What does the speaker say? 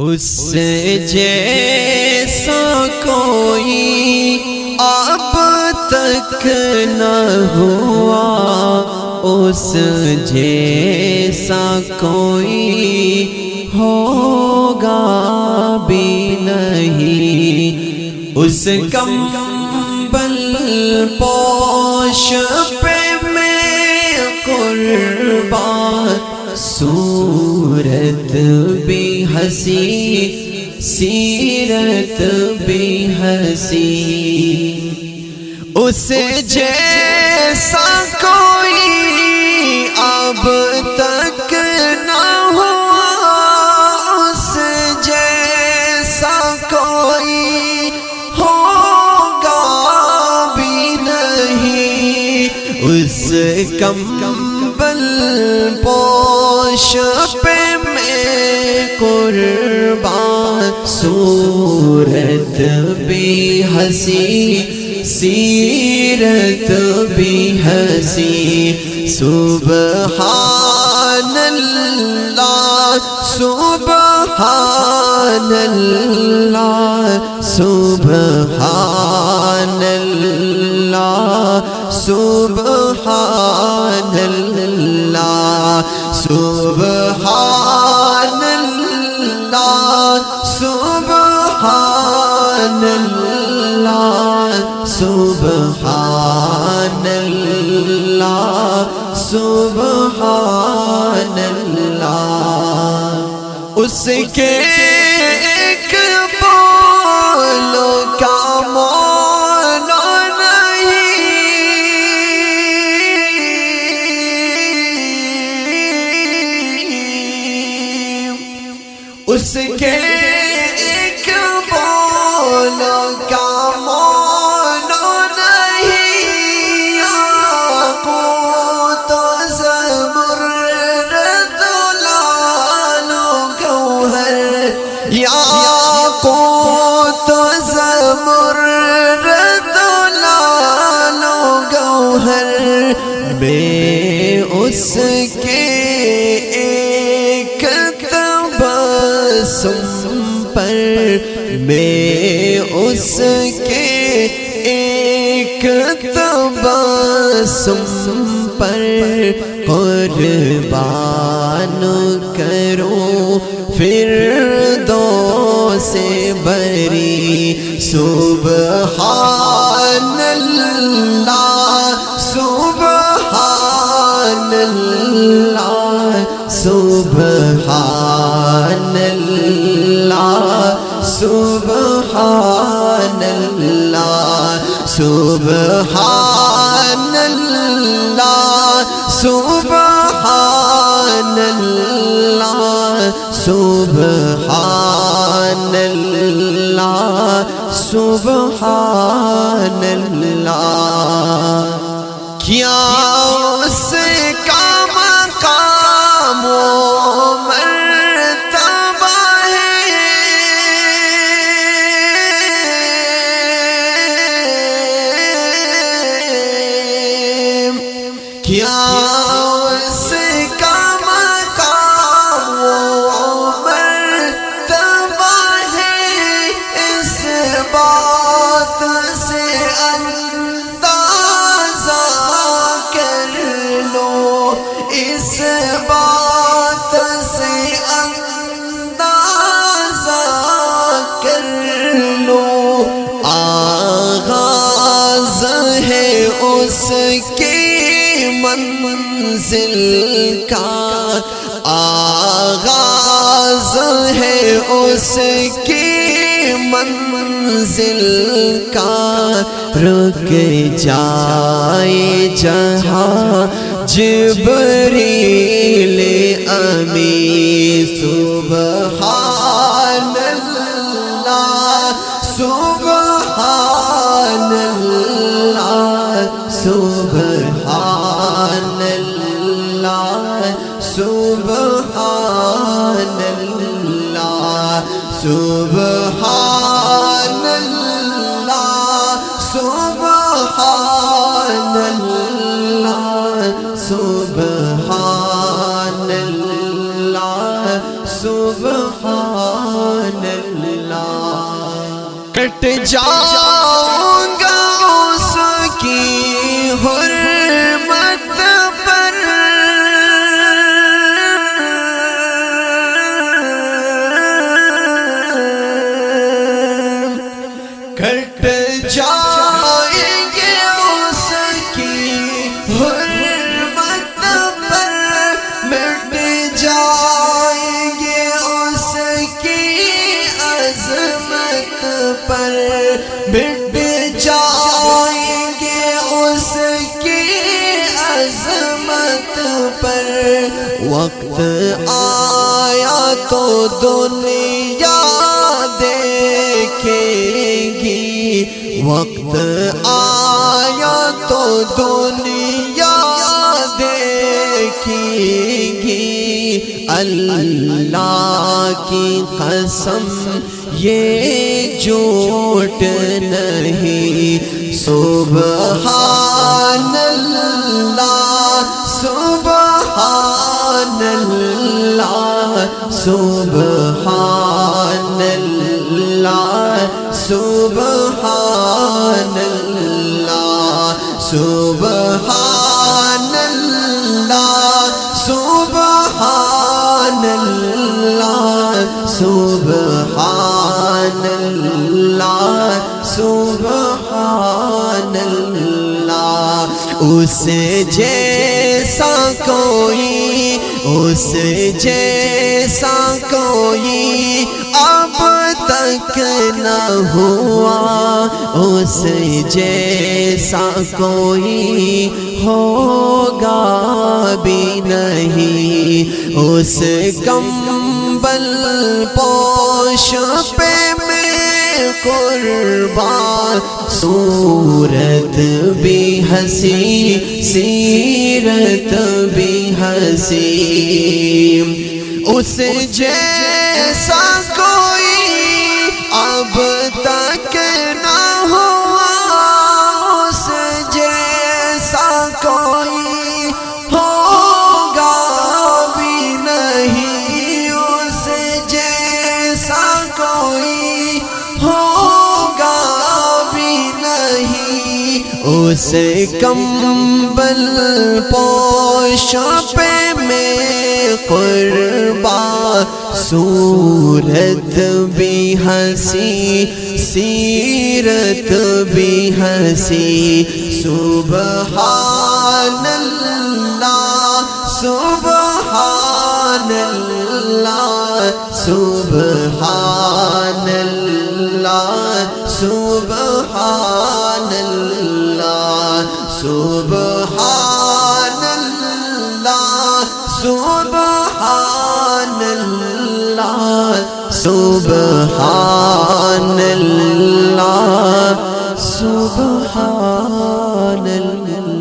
اس جیسا کوئی اب تک نہ ہوا، اس جیسا کوئی ہوگا بھی نہیں۔ اس کمبل پوش پہ میں قربان، صورت بھی ہنسی سیرت بھی ہنسی۔ اس جیسا کوئی اب تک نہ ہوا، اس جیسا کوئی ہوگا بھی نہیں۔ اس کمبل پوش پہ میں قربان، صورت بھی ہنسی سیرت بھی ہنسی۔ سبحان اللہ سبحان اللہ سبحان اللہ سبحان اللہ سبحان اللہ سبحان اللہ سبحان اللہ سبحان اللہ۔ اس کے ایک بولو کا مول نہیں، اس کے ایک بولو کا مول نہیں۔ یاقوت و زمرد لعل و گوہر، یاقوت و زمرد لعل و گوہر، میں اس کے ایک تبسم پر، میں اس کے ایک تبسم پر قربان کروں فردوس بری۔ سبحان اللہ سبحان اللہ سبحان اللہ سبحان اللہ سبحان اللہ سبحان اللہ سبحان اللہ سبحان اللہ۔ کیا اس کا مقام و مرتبہ ہے، کیا اس کا مقام و مرتبہ ہے، اس بات سے اندازہ کر لو، اس بات سے اندازہ کر لو۔ آغاز ہے اس کی منزل کا، آغاز ہے اس کی منزل کا، رک جائے جہاں جبریل امین۔ سبحان اللہ سبحان اللہ سبحان اللہ سبحان اللہ سبحان اللہ سبحان اللہ سبحان اللہ سبحان مٹ جاؤں گا اس کی حرمت پر، کٹ جائیں گے اس کی حرمت پر، مٹ جائیں گے اس کی عظمت پر، مٹ جائیں گے اس کی عظمت پر۔ وقت آیا تو دنیا دیکھے گی، وقت آیا تو دنیا دیکھے گی، اللہ کی قسم یہ جھوٹ نہیں، سبحان اللہ سبحان اللہ سبحان اللہ سبحان اللہ سبحان اللہ سبحان اللہ سبحان اللہ سبحان اللہ۔ اس جیسا کوئی، اس جیسا کوئی اب تک نہ ہوا، اس جیسا کوئی ہوگا بھی نہیں، اس کمبل پوش پہ میں قربان، صورت بھی ہنسی سیرت بھی ہنسی، اس جیسا کوئی اب تک نہ ہوا، اس جیسا کوئی ہوگا بھی نہیں، اس جیسا کوئی ہوگا بھی نہیں، اس کمبل پوش پہ میں قربان، صورت بھی ہنسی سیرت بھی ہنسی، سبحان اللہ سبحان اللہ سبحان اللہ سبحان اللہ سبحان اللہ سبحان اللہ سبحان اللہ سبحان اللہ۔